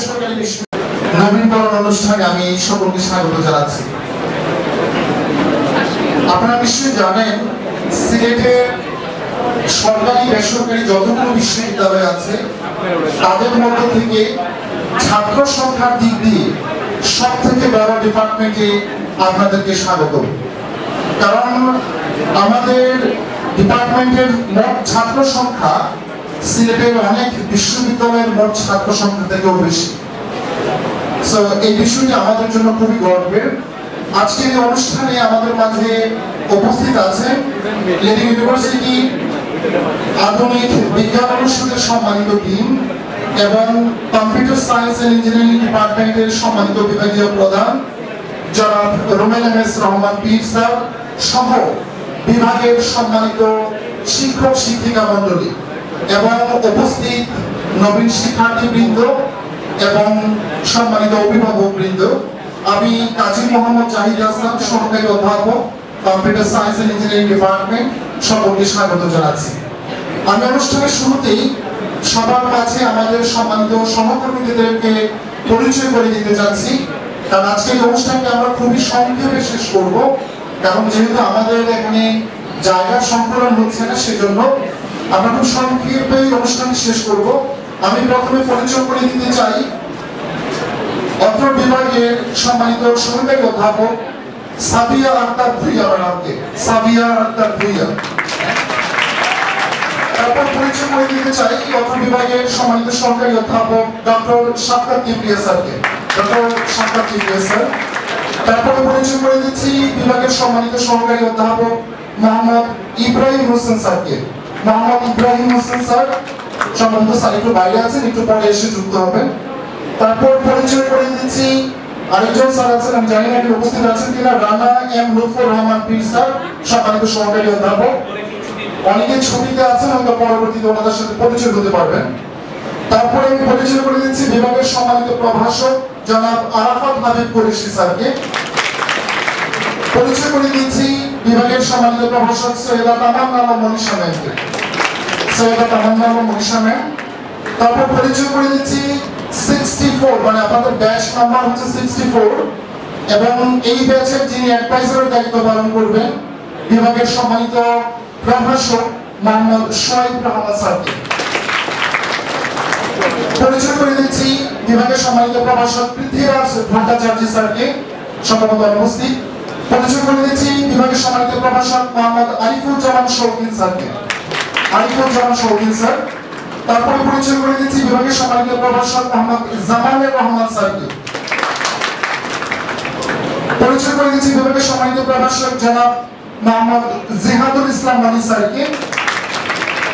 বেসরকারি বিশ্ববিদ্যালয় নবীনবরণ অনুষ্ঠানে আমি সকলকে স্বাগত জানাচ্ছি। আপনারা নিশ্চয়ই জানেন সিলেটের সরকারি বেসরকারি যতগুলো বিশ্ববিদ্যালয় আছে তাদের মধ্যে থেকে ছাত্র সংখ্যার দিক দিয়ে সব থেকে বড় ডিপার্টমেন্টে আপনাদেরকে স্বাগত। কারণ আমাদের ডিপার্টমেন্টের মোট ছাত্র সংখ্যা সিলেটের অনেক বিশ্ববিদ্যালয়ের মোট ছাত্র সংখ্যা থেকেও বেশি। সো এই বিষয়টি আমাদের জন্য খুবই গর্বের। আজকের এই অনুষ্ঠানে আমাদের মাঝে উপস্থিত আছেন লেডি ইউনিভার্সিটি আধুনিক বিজ্ঞান অনুষদের সম্মানিত টিম এবং কম্পিউটার সায়েন্স এন্ড ইঞ্জিনিয়ারিং ডিপার্টমেন্টের সম্মানিত বিভাগীয় প্রধান জনাব রুমেল এমএস রহমান পীর স্যার সহ বিভাগের সম্মানিত শিক্ষক শিক্ষিকা মণ্ডলী এবং উপস্থিত নবীন শিক্ষার্থীবৃন্দ এবং সম্মানিত অভিভাবকবৃন্দ। আমি কাজী মোহাম্মদ জাহিদ হাসান, সহকারী অধ্যাপক, computer science and engineering department, সকলকে স্বাগত জানাচ্ছি। আমি অনুষ্ঠানের শুরুতেই সবার কাছে আমাদের সম্মানিত সহকর্মীদেরকে পরিচয় করে দিতে চাচ্ছি, কারণ আজকের অনুষ্ঠানটি আমরা খুবই সংক্ষেপে শেষ করব, কারণ যেহেতু আমাদের এখানে জায়গার সংকলন হচ্ছে না, সেজন্য আমরা খুব সংক্ষেপে অনুষ্ঠানটি শেষ করব। আমি প্রথমে পরিচয় করে দিতে চাই অত্র বিভাগের সম্মানিত সহকারী অধ্যাপক সাবিয়া আক্তার ভুইয়া ম্যাডামকে। সাবিয়া আক্তার ভুইয়া। তারপর পরিচয় করে দিতে চাই অত্র বিভাগের সম্মানিত সহকারী অধ্যাপক ডক্টর শাফকাত কিবরিয়া স্যারকে। Doctor Shafqat Kibria sir. তারপরে পরিচয় করে দিচ্ছি বিভাগের সম্মানিত সহকারী অধ্যাপক মোহাম্মদ ইব্রাহিম হোসেন স্যারকে। মোহাম্মদ ইব্রাহিম হোসেন স্যার সম্মানিত স্যার একটু বাইরে আছেন, একটু পরে এসে যুক্ত হবেন। তারপর পরিচয় করে দিচ্ছি আরেকজন স্যার আছেন, আমি জানি না কি উপস্থিত আছেন কিনা, রানা এম লুৎফর রহমান পীর স্যার, সম্মানিত সহকারী অধ্যাপক। অনেকে ছবিতে আছেন, হয়তো পরবর্তীতে ওনাদের সাথে পরিচয় হতে পারবেন। তারপরে আমি পরিচয় করে দিচ্ছি বিভাগের সম্মানিত প্রভাষক জনাব আরাফাত হাবিব কুরেশি স্যারকে। পরিচয় করে দিচ্ছি বিভাগের সম্মানিত প্রভাষক সৈয়দা তামান্না মনীষা ম্যামকে। সৈয়দা তামান্না মনীষা ম্যাম। তারপর পরিচয় করে দিচ্ছি 64, মানে আপনাদের ব্যাচ নাম্বার হচ্ছে 64, এবং এই ব্যাচের যিনি অ্যাডভাইজারের দায়িত্ব পালন করবেন বিভাগের সম্মানিত প্রভাষক মোহাম্মদ শোয়েব রহমান স্যারকে। পরিচয় করে দিচ্ছি বিভাগের সম্মানিত প্রভাষক পৃথ্বীরাজ ভট্টাচার্য স্যারকে, সম্ভবত অনুপস্থিত। পরিচয় করে দিচ্ছি বিভাগের সম্মানিত প্রভাষক মোহাম্মদ আরিফুজ্জামান শৌকিন স্যারকে। আরিফুজ্জামান শৌকিন স্যার। তারপরে পরিচয় করে দিচ্ছি বিভাগের সম্মানিত প্রভাষক মোহাম্মদ জামানুর রহমান স্যারকে। পরিচয় করে দিচ্ছি বিভাগের সম্মানিত প্রভাষক জনাব মোহাম্মদ জিহাদুল ইসলাম মানি স্যারকে।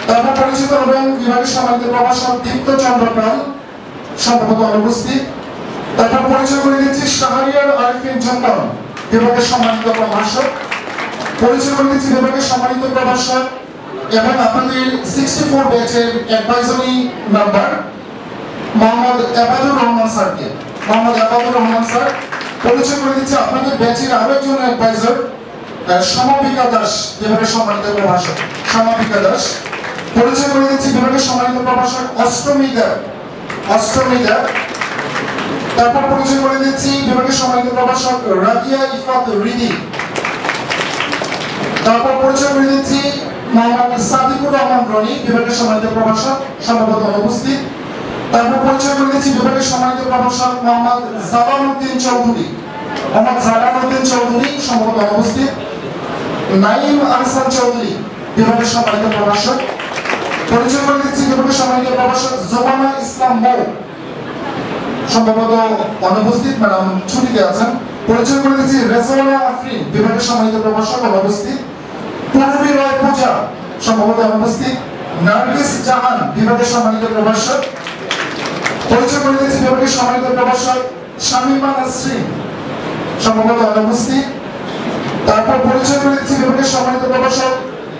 তারপর পরিচিত হবেন বিভাগের সম্মানিত প্রভাষক দীপ্ত চন্দ্র পাল, সম্ভবত অনুপস্থিত। তারপর পরিচয় করে দিচ্ছি শাহরিয়ার আরিফিন জন্ডন, বিভাগের সম্মানিত প্রভাষক। পরিচয় করে দিচ্ছি বিভাগের সম্মানিত প্রভাষক এবং আপনাদের 64 ব্যাচের অ্যাডভাইজারি মেম্বার মোহাম্মদ আবাদুর রহমান স্যারকে। মোহাম্মদ আবাদুর রহমান স্যার। পরিচয় করে দিচ্ছি আপনাদের ব্যাচের আরো একজন অ্যাডভাইজার সমাপিকা দাস, বিভাগের সম্মানিত প্রভাষক সমাপিকা দাস। পরিচয় করে দিচ্ছি বিভাগের সম্মানিত প্রভাষক অষ্টমিকা। তারপর পরিচয় করে দিচ্ছি বিভাগের সম্মানিত প্রভাষক রাকিয়া ইফাত রিদি। তারপর পরিচয় করে দিচ্ছি মোহাম্মদ সাদিকুর রহমান রনি, বিভাগের সম্মানিত প্রভাষক, সম্ভবত অনুপস্থিত। তারপর পরিচয় করে দিচ্ছি বিভাগের সম্মানিত প্রভাষক মোহাম্মদ জালালউদ্দিন চৌধুরী। মোহাম্মদ জালালউদ্দিন চৌধুরী, সম্ভবত অনুপস্থিত। নাইম আহসান চৌধুরী, বিভাগের সম্মানিত প্রভাষক। পরিচয় করে দিচ্ছি বিভাগের সম্মানিত প্রভাষক জোবানা ইসলাম মৌ, সম্ভবত অনুপস্থিত, ম্যাডাম ছুটিতে আছেন। পরিচয় করে দিচ্ছি রেজওয়ানা আফরিন, বিভাগের সম্মানিত প্রভাষক, অনুপস্থিত। পূর্বী রয় পূজা, সম্ভবত অনুপস্থিত। নার্গিস জাহান, বিভাগের সম্মানিত প্রভাষক। পরিচয় করে দিচ্ছি বিভাগের সম্মানিত প্রভাষক শামিমা নাসরিন, সম্ভবত অনুপস্থিত। তারপর পরিচয় করে দিচ্ছি বিভাগের সম্মানিত প্রভাষক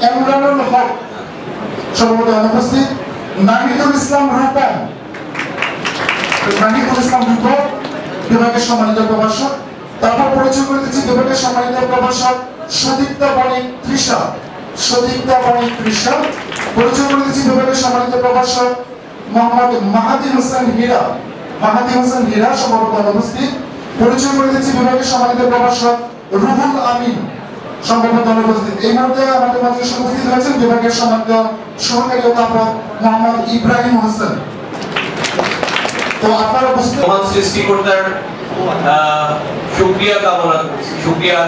এমরানুল হক, সম্ভবত অনুপস্থিত। নাহিদুল ইসলাম রূপম, বিভাগের সম্মানিত প্রভাষক। তারপর পরিচয় করে দিচ্ছি বিভাগের সম্মানিত প্রভাষক সুদীপ্তা বণিক তৃষা। পরিচয় করে দিচ্ছি বিভাগের সম্মানিত প্রভাষক মোহাম্মদ মাহাদি হোসেন হীরা, মাহাদি হোসেন হীরা সম্ভবত অনুপস্থিত। পরিচয় করে দিচ্ছি বিভাগের সম্মানিত প্রভাষক রুহুল আমিন সম্ভবত অনুপস্থিত। এই মুহূর্তে আমাদের মাঝে উপস্থিত হয়েছেন বিভাগের সম্মানিত সহকারী অধ্যাপক মোহাম্মদ ইব্রাহিম হোসেন। তো আপনারা উপস্থিত মহান সৃষ্টিকর্তার শুকরিয়া কামনা করছি, শুকরিয়া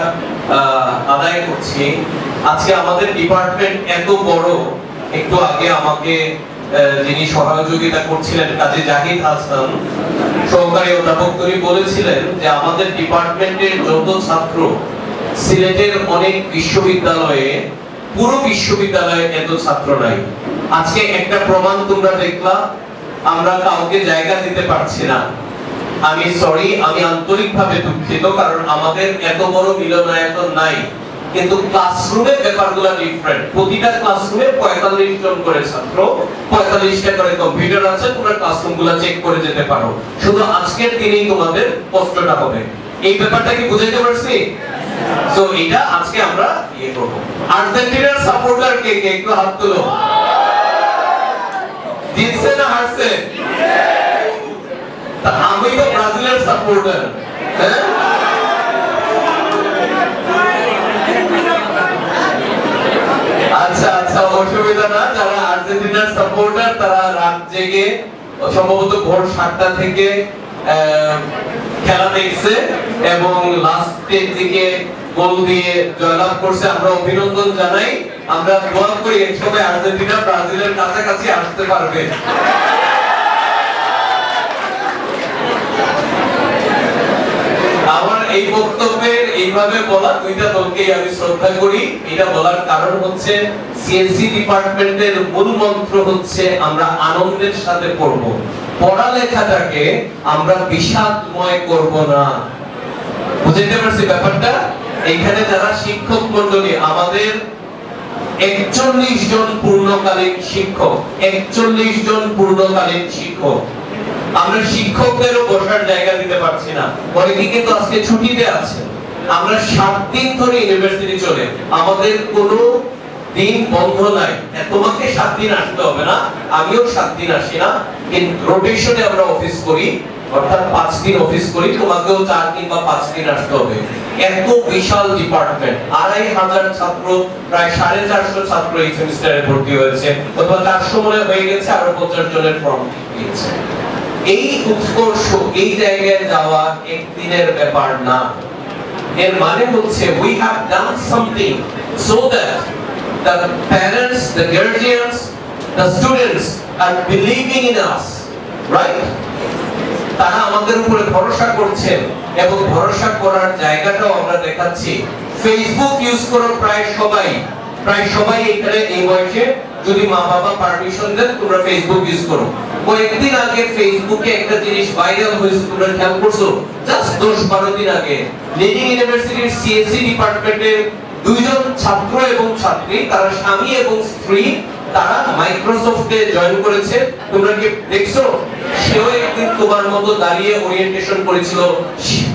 আদায় করছি। আজকে আমাদের ডিপার্টমেন্ট এত বড়, একটু আগে আমাকে যিনি সহযোগিতা করছিলেন কাজী জাহিদ হাসান সহকারী অধ্যাপক, তিনি বলেছিলেন যে আমাদের ডিপার্টমেন্টের যত ছাত্র সিলেটের অনেক বিশ্ববিদ্যালয়ে, পুরো বিশ্ববিদ্যালয়ে এত ছাত্র নাই। আজকে একটা প্রমাণ তোমরা দেখলা, আমরা কাউকে জায়গা দিতে পারছি না। আমি সরি, আমি আন্তরিকভাবে দুঃখিত, কারণ আমাদের এত বড় মিলনায়তন নাই, কিন্তু ক্লাসরুমের ব্যাপারগুলো ডিফারেন্ট। প্রতিটা ক্লাসরুমে 45 জন করে ছাত্র, 45টা করে কম্পিউটার আছে, তোমরা ক্লাসরুমগুলো চেক করে যেতে পারো। শুধু আজকের দিনেই তোমাদের কষ্টটা হবে। এই ব্যাপারটা কি বুঝাইতে পারছি? সো এটা আজকে আমরা করব। আর্জেন্টিনার সাপোর্টার কে কে একটু হাত তুলো। জিতছে না হারছে? আমি তো ব্রাজিলের সাপোর্টার। হ্যাঁ, আচ্ছা আচ্ছা, অসুবিধা না। যারা আর্জেন্টিনার সাপোর্টার তারা রাত জেগে সম্ভবত ভোর 7টা থেকে খেলা দেখছে এবং লাস্টের দিকে গোল দিয়ে জয়লাভ করছে। আমরা অভিনন্দন জানাই। আমরা দোয়া করি একসময় আর্জেন্টিনা ব্রাজিলের কাছাকাছি আসতে পারবে। আমার এই বক্তব্যের এইভাবে বলা দুইটা দলকেই আমি শ্রদ্ধা করি। এটা বলার কারণ হচ্ছে সিএসসি ডিপার্টমেন্টের মূল মন্ত্র হচ্ছে আমরা আনন্দের সাথে পড়ব, পড়ালেখাটাকে আমরা বিষাদময় করব না। বুঝতে পারছি ব্যাপারটা? এখানে যারা শিক্ষক মণ্ডলী, আমাদের 41 জন পূর্ণকালীন শিক্ষক, 41 জন পূর্ণকালীন শিক্ষক। আমরা শিক্ষকদেরও বসার জায়গা দিতে পারছি না। অনেকে কিন্তু আজকে ছুটিতে আছে। আমরা 7 দিন ধরে ইউনিভার্সিটি চলে, আমাদের কোনো দিন বন্ধ নাই। তোমাকে 7 দিন আসতে হবে না, আমিও 7 দিন আসি না, কিন্তু রোটেশনে আমরা অফিস করি, অর্থাৎ 5 দিন অফিস করি। তোমাকেও 4 কিংবা 5 দিন আসতে হবে। এত বিশাল ডিপার্টমেন্ট, 2500 ছাত্র, প্রায় 450 ছাত্র এই সেমিস্টারে ভর্তি হয়েছে, অথবা 400 মনে হয়ে গেছে, আরো 50 জনের ফর্ম দিয়েছে। এই উৎকর্ষ, এই জায়গায় যাওয়া একদিনের ব্যাপার না। এর মানে হচ্ছে we have done something so that the parents, the guardians, the students are believing in us, right? তারা আমাদের উপরে ভরসা করছেন এবং ভরসা করার জায়গাটাও আমরা দেখাচ্ছি। ফেসবুক ইউজ করো প্রায় সবাই এখানে এই বয়সে, যদি মা বাবা পারমিশন দেন তোমরা ফেসবুক ইউজ করো। কয়েকদিন আগে ফেসবুকে একটা জিনিস ভাইরাল হয়েছে, তোমরা খেয়াল করছো? জাস্ট 10-12 দিন আগে লিডিং ইউনিভার্সিটির সিএসসি ডিপার্টমেন্টের 2 জন ছাত্র এবং ছাত্রী, তারা স্বামী এবং স্ত্রী, তারা মাইক্রোসফটে জয়েন করেছে। তোমরা কি দেখছো? সেও একদিন তোমার মতো দাঁড়িয়ে ওরিয়েন্টেশন করেছিল।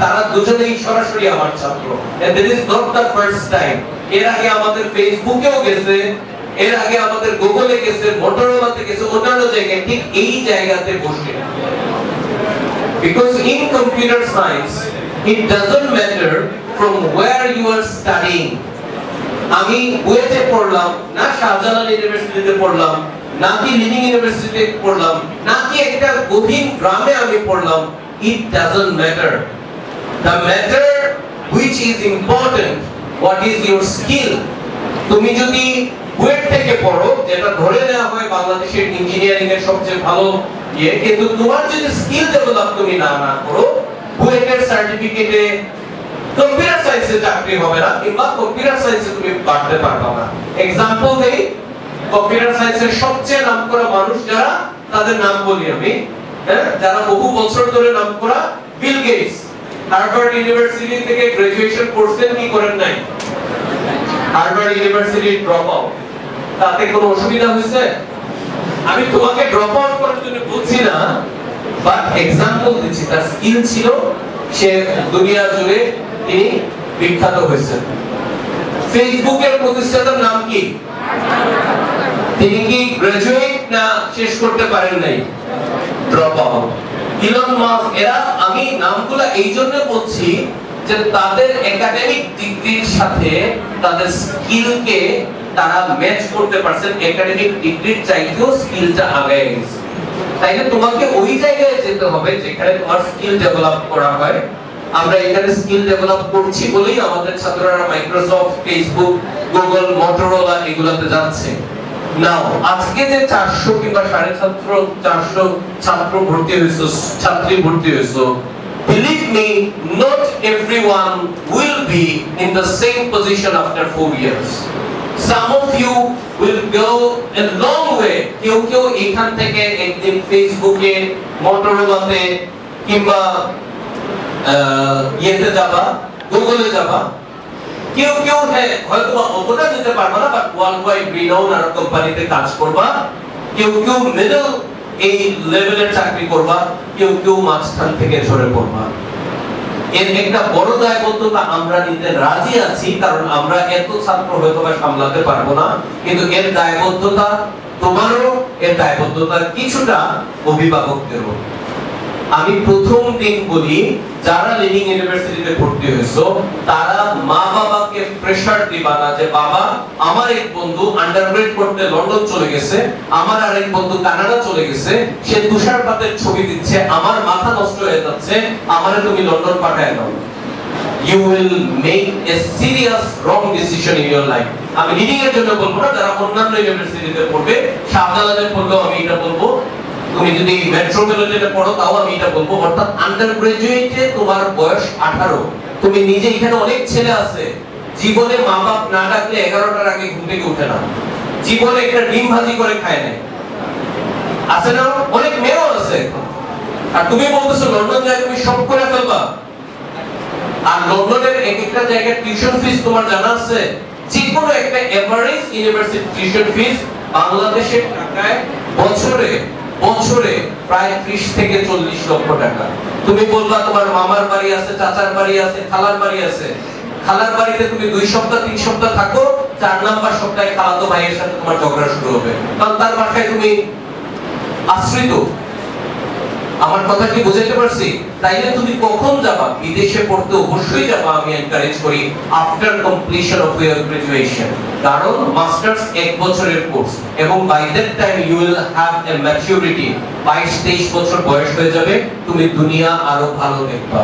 তারা দুজনেই সরাসরি আমার ছাত্র। and this is not the first time. এর আগে আমাদের ফেসবুকেও গেছে, এর আগে আমাদের গুগলে গেছে, মোটরোলাতে গেছে, অন্যান্য জায়গায় ঠিক এই জায়গাতে বসে। because in computer science it doesn't matter from where you are studying. আমি বুয়েটে পড়লাম না, শাহজালাল ইউনিভার্সিটিতে পড়লাম নাকি লিডিং ইউনিভার্সিটিতে পড়লাম নাকি একটা গভীর গ্রামে আমি পড়লাম, it doesn't matter. The matter which is important, what is your skill. তুমি যদি বুয়েট থেকে পড়ো, যেটা ধরে নেওয়া হয় বাংলাদেশের ইঞ্জিনিয়ারিং এর সবচেয়ে ভালো ইয়ে, কিন্তু তোমার যদি স্কিল ডেভেলপ তুমি না করো, বুয়েটের সার্টিফিকেটে কম্পিউটার সায়েন্সে চাকরি হবে না, কিংবা কম্পিউটার সায়েন্সে তুমি পড়তে পারবে না। এক্সাম্পল দেই, কম্পিউটার সায়েন্সের সবচেয়ে নামকরা মানুষ যারা, তাদের নাম বলি আমি, যারা বহু বছর ধরে নামকরা, বিল গেটস হার্ভার্ড ইউনিভার্সিটি থেকে গ্রাজুয়েশন করছেন, কি করেন নাই? Harvard university drop out. তাতে কোনো অসুবিধা হয়েছে? আমি তোমাকে ড্রপ আউট করার জন্য বলছি না, বাট এক্সাম্পল দিচ্ছি। তার স্কিল ছিল, সে দুনিয়া জুড়ে তিনি বিখ্যাত হয়েছেন। ফেসবুকের প্রতিষ্ঠাতার নাম কি? তিনি কি গ্রাজুয়েট না শেষ করতে পারেন নাই? Drop out. ইলন মাস্ক, এরা আমি নামগুলো এই জন্য বলছি যে তাদের একাডেমিক ডিগ্রির সাথে তাদের স্কিলকে তারা ম্যাচ করতে পারছেন, একাডেমিক ডিগ্রির চাইতেও স্কিলটা আগায় গেছে। তাইলে তোমাকে ওই জায়গায় যেতে হবে যেখানে তোমার স্কিল ডেভেলপ করা হয়। আমরা এখানে স্কিল ডেভেলপ করছি বলেই আমাদের ছাত্ররা মাইক্রোসফট, ফেসবুক, গুগল, মোটরোলা এগুলোতে যাচ্ছে। নাও আজকে যে 400 কিংবা 450 ছাত্র ভর্তি হয়েছে, ছাত্রী ভর্তি হয়েছে, believe me, not everyone will be in the same position after 4 years. Some of you will go a long way. কেউ এখান থেকে একদিন ফেসবুকে, মোটরোলাতে কিংবা ইয়েতে যাবা, গুগলে যাবা। কেউ হয়তো অতটা যেতে পারবে না, বাট ওয়ার্ল্ড ওয়াইড রিনাউন আর কোম্পানিতে কাজ করবা। কেউ মিডল এই লেভেলের চাকরি করবা, কেউ মাঝখান থেকে ঝরে পড়বা। এর একটা বড় দায়বদ্ধতা আমরা নিতে রাজি আছি, কারণ আমরা এত ছাত্র হয়তো বা সামলাতে পারবো না, কিন্তু এর দায়বদ্ধতা তোমারও, এর দায়বদ্ধতা কিছুটা অভিভাবকদেরও। আমি প্রথম দিন বলি, যারা লিডিং ইউনিভার্সিটিতে ভর্তি হয়েছো তারা মা বাবাকে প্রেসার দিবা না যে বাবা আমার এক বন্ধু আন্ডারগ্রেড করতে লন্ডন চলে গেছে, আমার আরেক বন্ধু কানাডা চলে গেছে, সে তুষারপাতের ছবি দিচ্ছে, আমার মাথা নষ্ট হয়ে যাচ্ছে, আমারে তুমি লন্ডন পাঠায় দাও। You will make a serious wrong decision in your life. আমি লিডিং এর জন্য বলবো না, যারা অন্যান্য ইউনিভার্সিটিতে পড়বে, শাহজালালে পড়লেও আমি এটা বলবো, তুমি যদি মেট্রোপলিটনে পড়ো তাও আমি এটা বলবো। অর্থাৎ আন্ডার গ্রাজুয়েটে তোমার বয়স 18, তুমি নিজে, এখানে অনেক ছেলে আছে জীবনে মা বাপ না ডাকলে 11টার আগে ঘুম থেকে উঠে না, জীবনে একটা ডিম ভাজি করে খায় না, আছে না? অনেক মেয়েও আছে। আর তুমি বলতেছো লন্ডন যায় তুমি সব করে ফেলবা। আর লন্ডনের এক একটা জায়গায় টিউশন ফিস তোমার জানা আছে? যে কোনো একটা এভারেজ ইউনিভার্সিটি টিউশন ফিস বাংলাদেশের টাকায় বছরে প্রায় 30 থেকে 40 লক্ষ টাকা। তুমি বলবা তোমার মামার বাড়ি আছে, চাচার বাড়ি আছে, খালার বাড়ি আছে। খালার বাড়িতে তুমি 2 সপ্তাহ 3 সপ্তাহ থাকো, 4 নাম্বার সপ্তাহে খালাতো ভাইয়ের সাথে তোমার ঝগড়া শুরু হবে, কারণ তার বাসায় তুমি আশ্রিত। আমার কথা কি বুঝাইতে পারছি? তাইলে তুমি কখন যাবা? বিদেশে পড়তে অবশ্যই যাবা, আমি এনকারেজ করি after completion of your graduation, কারণ মাস্টার্স 1 বছরের কোর্স এবং by that time you will have a maturity. 22-23 বছর বয়স হয়ে যাবে, তুমি দুনিয়া আরো ভালো দেখবা।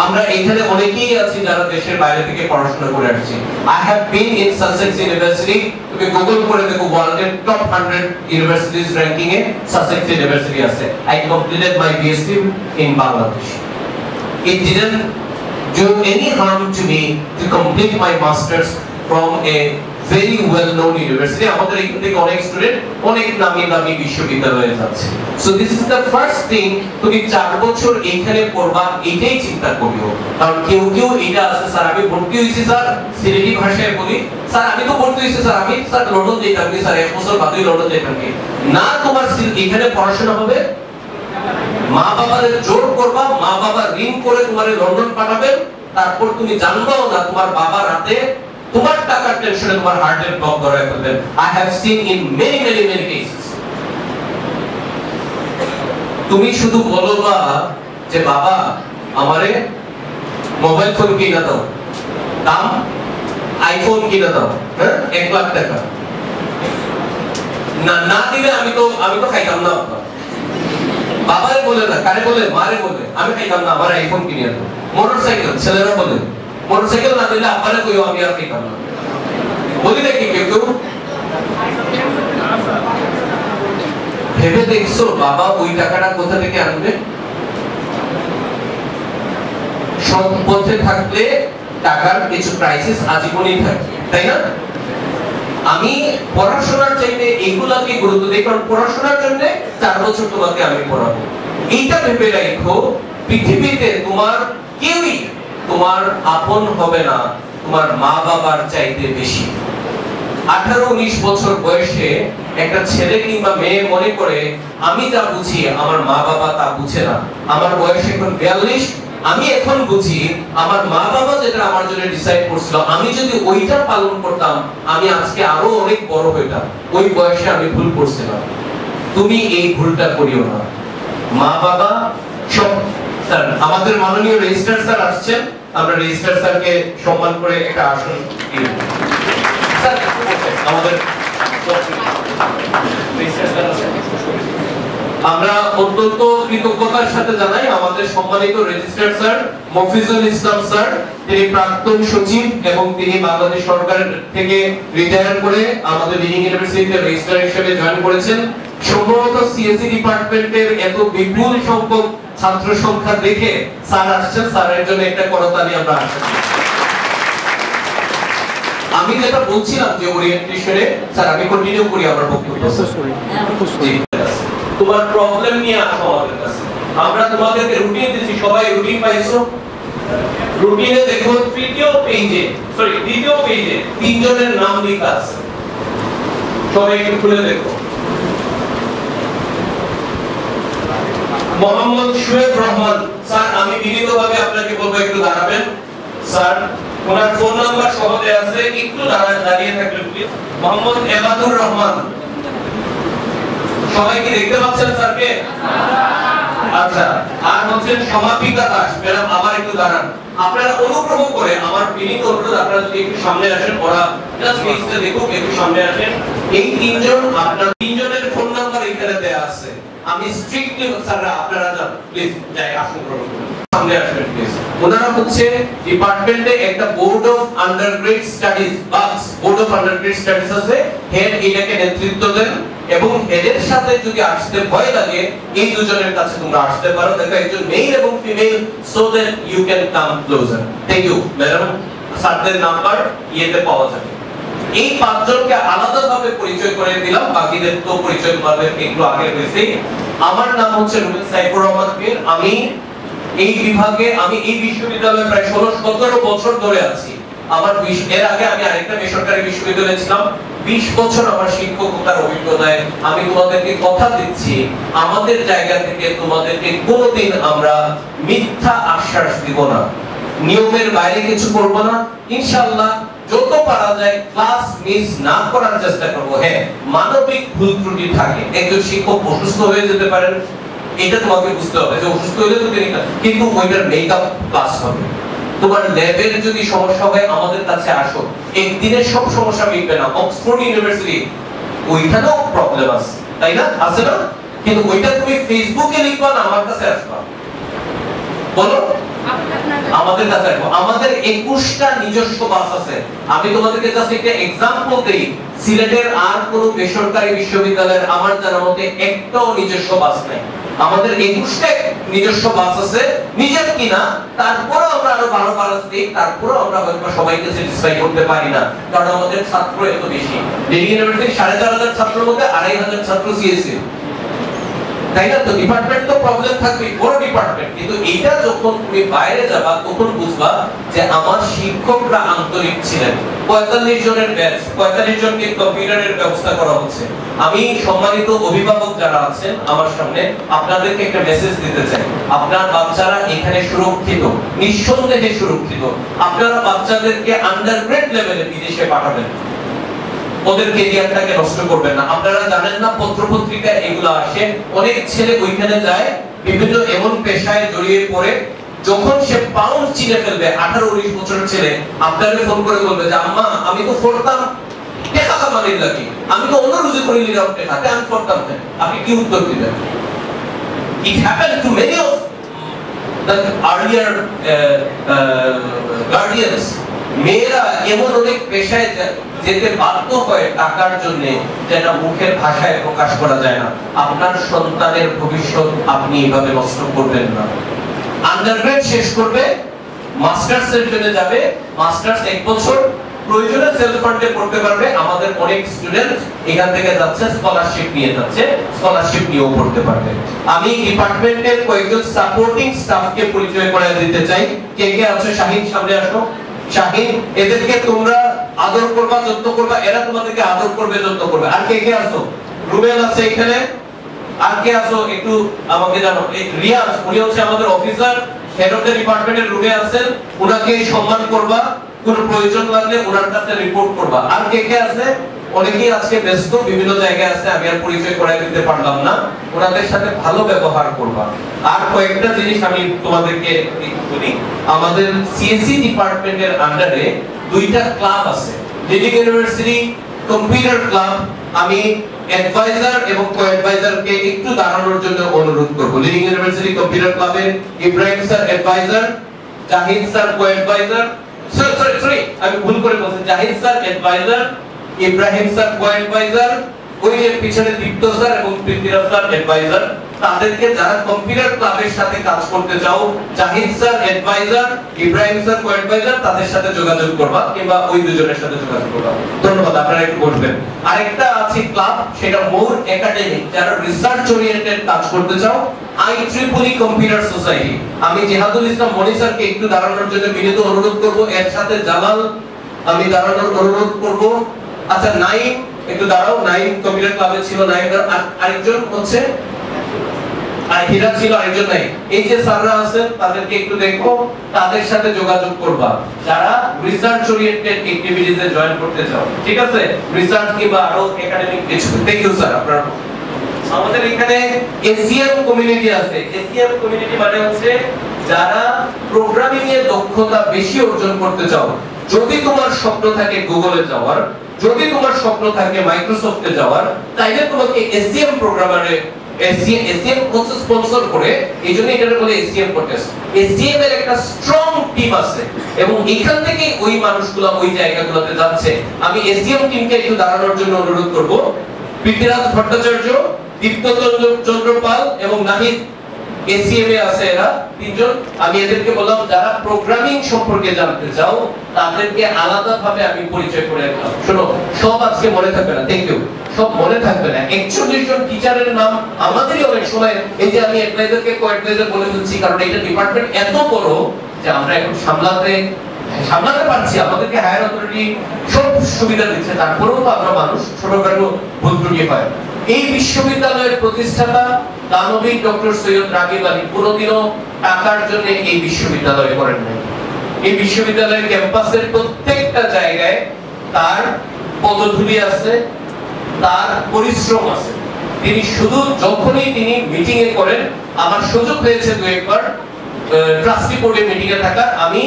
আমরা এখানে অনেকেই আছি যারা দেশের বাইরে থেকে পড়াশোনা করে আসছি। I have been in Sussex University. তুমি গুগল করে দেখো ওয়ার্ল্ডের টপ 100 ইউনিভার্সিটিজ র‍্যাঙ্কিং এ Sussex University আছে। I completed my BSc in Bangladesh. It didn't do any harm to me to complete my masters from a very well known university. আমাদের এখান থেকে অনেক student অনেক নামি বিশ্ববিদ্যালয়ে যাচ্ছে। So this is the first thing, তুমি 4 বছর এখানে পড়বা, এটাই চিন্তা করিও। কারণ কেউ এটা আছে, স্যার আমি ভর্তি হইছি স্যার, সিলেটি ভাষায় বলি, স্যার আমি তো ভর্তি হইছি স্যার, আমি স্যার লন্ডন যেতাম কি স্যার, 1 বছর বাদই লন্ডন যেতাম কি। না, তোমার এখানে পড়াশোনা হবে, মা বাবাদের জোর করবা, মা বাবা ঋণ করে তোমারে লন্ডন পাঠাবেন, তারপর তুমি জানবাও না তোমার বাবা রাতে তোমার টাকার টেনশনে তোমার হার্টের ব্লক ধরায় ফেলবেন। I have seen in many cases. তুমি শুধু বলবা যে বাবা আমারে মোবাইল ফোন কিনে দাও, দাম আইফোন কিনে দাও, হ্যাঁ 1 লাখ টাকা, না দিলে আমি তো খাইতাম না। বাবারে বলে না, কারে বলে? মারে বলে, আমি খাইতাম না, আমার আইফোন কিনে দাও। মোটরসাইকেল ছেলেরা বলে, মোটরসাইকেল না দিলে আব্বারে কইও আমি আর খাইতাম না। বলি নাকি কেউ? ভেবে দেখছো বাবা ওই টাকাটা কোথা থেকে আনবে? সৎ পথে থাকলে টাকার কিছু ক্রাইসিস আজীবনই থাকে, তাই না? আমি পড়াশোনার চাইতে এগুলাকে গুরুত্ব দিই, কারণ পড়াশোনার জন্য 4 বছর তোমাকে আমি পড়াবো। এইটা ভেবে রাখো, পৃথিবীতে তোমার কেউই তোমার আপন হবে না তোমার মা বাবার চাইতে বেশি। 18-19 বছর বয়সে একটা ছেলে কিংবা মেয়ে মনে করে আমি যা বুঝি আমার মা বাবা তা বুঝে না। আমার বয়স এখন 42, আমি এখন বুঝি আমার মা বাবা যেটা আমার জন্য ডিসাইড করছিল, আমি যদি ওইটা পালন করতাম আমি আজকে আরো অনেক বড় হইতাম। ওই বয়সে আমি ভুল করছিলাম। তুমি এই ভুলটা করিও না। মা বাবা সব। স্যার আমাদের মাননীয় রেজিস্ট্রার স্যার আসছেন, আমরা রেজিস্ট্রার স্যারকে সম্মান করে একটা আসন দিই। স্যার আমাদের রেজিস্ট্রার স্যার আছেন, আমরা অত্যন্ত কৃতজ্ঞতার সাথে জানাই আমাদের সম্মানিত রেজিস্ট্রার স্যার মফিজুল ইসলাম স্যার, তিনি প্রাক্তন সচিব এবং তিনি বাংলাদেশ সরকার থেকে রিটায়ার করে আমাদের লিডিং ইউনিভার্সিটিতে রেজিস্ট্রার হিসেবে জয়েন করেছেন। সম্ভবত সিএসসি ডিপার্টমেন্টের এত বিপুল সংখ্যক ছাত্র সংখ্যা দেখে স্যার আসছেন, স্যারের জন্য একটা করতালি আমরা আশা করি। আমি যেটা বলছিলাম যে ওরিয়েন্টেশনে, স্যার আমি কন্টিনিউ করি আমার বক্তব্য। তোমার প্রবলেম নিয়ে আসো আমাদের কাছে, আমরা তোমাদেরকে রুটিন দিছি, সবাই রুটিন পাইছো? রুটিনে দেখো দ্বিতীয় পেজে তিনজনের নাম লেখা আছে, সবাই একটু খুলে দেখো। মোহাম্মদ শুয়েব রহমান স্যার, আমি বিনীতভাবে আপনাকে বলবো একটু দাঁড়াবেন। স্যার ওনার ফোন নাম্বার সহ দেয়া আছে, একটু দাঁড়িয়ে থাকবেন প্লিজ। মোহাম্মদ এবাদুর রহমান, সবাই কি দেখতে পাচ্ছেন স্যারকে? আচ্ছা, আর হচ্ছেন সমাপিকা দাস ম্যাডাম, আবার একটু দাঁড়ান। আপনারা অনুগ্রহ করে আমার বিনীত অনুরোধ, আপনারা যদি একটু সামনে আসেন, ওরা জাস্ট পেজটা দেখুক, একটু সামনে আসেন। এই তিনজন, আপনার তিনজনের ফোন নাম্বার এখানে দেয়া আছে। আমি স্ট্রিক্টলি স্যাররা আপনারা যান প্লিজ, যাই আসুন গ্রহণ করুন, সামনে আসবেন প্লিজ। ওনারা হচ্ছে ডিপার্টমেন্টে একটা board of undergrad studies, board of undergrad studies আছে, হেড এটাকে নেতৃত্ব দেন। এবং হেডের সাথে যদি আসতে ভয় লাগে, এই দুজনের কাছে তোমরা আসতে পারো। দেখো একজন মেল এবং female, so that you can come closer. Thank you madam, স্যারদের নাম্বার ইয়েতে পাওয়া যাবে। এই পাঁচজনকে আলাদাভাবে পরিচয় করে দিলাম, বাকিদের তো পরিচয় তোমাদের একটু আগে হয়েছে। আমার নাম হচ্ছে রুবেল সাইফুর রহমান পীর। আমি এই বিভাগে, আমি এই বিশ্ববিদ্যালয়ে প্রায় 16-17 বছর ধরে আছি। আমার এর আগে আমি আরেকটা বেসরকারি বিশ্ববিদ্যালয়ে ছিলাম। 20 বছর আমার শিক্ষকতার অভিজ্ঞতায় আমি তোমাদেরকে কথা দিচ্ছি, আমাদের জায়গা থেকে তোমাদেরকে কোনোদিন আমরা মিথ্যা আশ্বাস দিব না, নিয়মের বাইরে কিছু করব না। ইনশাআল্লাহ যত পারা যায় ক্লাস মিস না করার চেষ্টা করব। হ্যাঁ, মানবিক ভুল ত্রুটি থাকে, একজন শিক্ষক অসুস্থ হয়ে যেতে পারেন, এটা তোমাকে বুঝতে হবে যে অসুস্থ হলে তো তিনি, কিন্তু ওইটার মেকআপ ক্লাস হবে। তোমার ল্যাবের যদি সমস্যা হয় আমাদের কাছে আসো, একদিনের সব সমস্যা মিটবে না। অক্সফোর্ড ইউনিভার্সিটি ওইখানেও প্রবলেম আছে, তাই না? আছে না? কিন্তু ওইটা তুমি ফেসবুকে লিখবা না, আমার কাছে আসবা, বলো আমাদের কাছে আসবো। আমাদের 21টা নিজস্ব বাস আছে। আমি তোমাদেরকে জাস্ট একটা एग्जांपल দেই, সিলেটের আর কোনো বেসরকারি বিশ্ববিদ্যালয়ের আমার জানা মতে একটাও নিজস্ব বাস নাই। আমাদের 21টা নিজস্ব বাস আছে, নিজের কিনা। তারপরেও আমরা আরো 12 বাস দিই, তারপরেও আমরা হয়তো সবাইকে স্যাটিসফাই করতে পারি না, কারণ আমাদের ছাত্র এত বেশি। দিল্লি ইউনিভার্সিটি 4500 ছাত্রের মধ্যে 2500 ছাত্র সিএসসি, তাই না? তো ডিপার্টমেন্ট তো প্রবলেম থাকবে, বড় ডিপার্টমেন্ট, কিন্তু এইটা যখন তুমি বাইরে যাবা তখন বুঝবা যে আমার শিক্ষকরা আন্তরিক ছিলেন। 45 জনের ব্যাচ, 45 জনকে কম্পিউটারের ব্যবস্থা করা হচ্ছে। আমি সম্মানিত অভিভাবক যারা আছেন আমার সামনে, আপনাদেরকে একটা মেসেজ দিতে চাই, আপনার বাচ্চারা এখানে সুরক্ষিত, নিঃসন্দেহে সুরক্ষিত। আপনারা বাচ্চাদেরকে আন্ডারগ্রেড লেভেলে বিদেশে পাঠাবেন, ওদের ক্যারিয়ারটাকে নষ্ট করবেন না। আপনারা জানেন না, পত্রপত্রিকা এগুলো আসে, অনেক ছেলে ওইখানে যায় বিভিন্ন এমন পেশায় জড়িয়ে পড়ে, যখন সে পাউন্ড চিনে ফেলবে, 18-19 বছরের ছেলে আপনাকে ফোন করে বলবে যে আম্মা আমি তো পড়তাম টাকা কামানোর লাগি, আমি তো অন্য রুজি করে নিলাম টাকা, আমি পড়তাম না। আপনি কি উত্তর দিবেন? It happened to many of the earlier guardians. মেয়েরা এমন অনেক পেশায় যেতে বাধ্য হয় টাকার জন্য, যেটা মুখের ভাষায় প্রকাশ করা যায় না। আপনার সন্তানের ভবিষ্যৎ আপনি এইভাবে নষ্ট করবেন না। আন্ডারগ্রেড শেষ করবে, মাস্টার্স এর জন্য যাবে, মাস্টার্স 1 বছর প্রয়োজনে সেলফ ফান্ডে পড়তে পারবে। আমাদের অনেক স্টুডেন্ট এখান থেকে যাচ্ছে, স্কলারশিপ নিয়ে যাচ্ছে, স্কলারশিপ নিয়েও পড়তে পারবে। আমি ডিপার্টমেন্টের কয়েকজন সাপোর্টিং স্টাফকে পরিচয় করে দিতে চাই। কে কে আছে? শাহিন, সামনে আসো। শাহিন, এদেরকে তোমরা আদর করবা, যত্ন করবা, এরা তোমাদেরকে আদর করবে, যত্ন করবে। আর কে কে আছো? রুবেল আছে এখানে, আর কে আছো একটু আমাকে জানো? রিয়াজ, উনি হচ্ছে আমাদের অফিসার, হেড অফ দ্য ডিপার্টমেন্টের রুমে আছেন, উনাকে সম্মান করবা, কোন প্রয়োজন লাগলে ওনার কাছে রিপোর্ট করবা। আর কে কে আছে? অনেকেই আজকে ব্যস্ত, বিভিন্ন জায়গায় আছে, আমি আর পরিচয় করাই দিতে পারলাম না। ওনাদের সাথে ভালো ব্যবহার করবা। আর কয়েকটা জিনিস আমি তোমাদেরকে বলি, আমাদের সিএসসি ডিপার্টমেন্টের আন্ডারে 2টা ক্লাব আছে, লিডিং ইউনিভার্সিটি কম্পিউটার ক্লাব। আমি অ্যাডভাইজার এবং কো-অ্যাডভাইজারকে একটু দাঁড়ানোর জন্য অনুরোধ করব। লিডিং ইউনিভার্সিটি কম্পিউটার ক্লাবের Ibrahim sir adviser, Zahid sir co adviser, sorry আমি ভুল করে বলছি, Zahid sir adviser, Ibrahim sir co adviser, ওই যে পিছনে দীপ্ত স্যার এবং পৃথ্বীরাজ স্যার অ্যাডভাইজার। তাদেরকে যারা কম্পিউটার ক্লাবের সাথে কাজ করতে চাও, Zahid sir adviser, Ibrahim sir co adviser, তাদের সাথে যোগাযোগ করবা, কিংবা ওই দুজনের সাথে যোগাযোগ করবা। ধন্যবাদ, আপনারা একটু বসবেন। আরেকটা আছে ক্লাব, সেটা মোর একাডেমিক, যারা রিসার্চ ওরিয়েন্টেড কাজ করতে চাও, IEEE কম্পিউটার সোসাইটি। আমি জিহাদুল ইসলাম মনি স্যারকে একটু দাঁড়ানোর জন্য বিনীত অনুরোধ করব, এর সাথে জালাল আমি দাঁড়ানোর অনুরোধ করব। আচ্ছা নাইম একটু দাঁড়াও, নাইম কম্পিউটার ক্লাবে ছিল, নাইম আরেকজন হচ্ছে হীরা ছিল, আরেকজন নাই। এই যে স্যাররা আছেন তাদেরকে একটু দেখো, তাদের সাথে যোগাযোগ করবা যারা রিসার্চ ওরিয়েন্টেড অ্যাক্টিভিটিসে জয়েন করতে চাও, ঠিক আছে? রিসার্চ কিংবা আরো একাডেমিক কিছু। Thank you sir. আপনারা আমাদের এখানে এসিএম কমিউনিটি আছে। এসিএম কমিউনিটি মানে হচ্ছে যারা প্রোগ্রামিং এর দক্ষতা বেশি অর্জন করতে চাও। যদি তোমার স্বপ্ন থাকে গুগলে যাওয়ার, যদি তোমার স্বপ্ন থাকে মাইক্রোসফটে যাওয়ার, তাইলে তোমাকে এসিএম প্রোগ্রামারে এসিএম কোর্স স্পন্সর করে, এইজন্য এটাকে বলে এসিএম কোর্স। এসিএম এর একটা স্ট্রং টিম আছে এবং এখান থেকে ওই মানুষগুলো ওই জায়গাগুলোতে যাচ্ছে। আমি এসিএম টিমকে একটু দাঁড়ানোর জন্য অনুরোধ করব। পৃথ্বীরাজ ভট্টাচার্য, দীপ্ত চন্দ্র পাল এবং নাহিদ এসিএম এ আছে, এরা তিনজন। আমি এদেরকে বললাম যারা প্রোগ্রামিং সম্পর্কে জানতে চাও তাদেরকে আলাদাভাবে আমি পরিচয় করে দিলাম। শোনো, সব আজকে মনে থাকবে না, থ্যাংক ইউ, সব মনে থাকবে না। 41 জন টিচারের নাম আমাদেরই অনেক সময়, এই যে আমি অ্যাডভাইজারকে কো-অ্যাডভাইজার বলে দিচ্ছি, কারণ এটা ডিপার্টমেন্ট এত বড় যে আমরা এখন সামলাতে পারছি। আমাদেরকে হায়ার অথরিটি সব সুবিধা দিচ্ছে, তারপরেও তো আমরা মানুষ, ছোটখাটো ভুল ত্রুটি হয়। এই বিশ্ববিদ্যালয়ের প্রতিষ্ঠাতা দানবীর ডক্টর সৈয়দ রাগিব আলী কোনোদিনও টাকার জন্য এই বিশ্ববিদ্যালয় করেন নাই। এই বিশ্ববিদ্যালয়ের ক্যাম্পাসের প্রত্যেকটা জায়গায় তার পদধূলি আছে, তার পরিশ্রম আছে। তিনি শুধু যখনই তিনি মিটিং এ করেন, আমার সুযোগ হয়েছে দু একবার ট্রাস্টি বোর্ডে মিটিং এ থাকার। আমি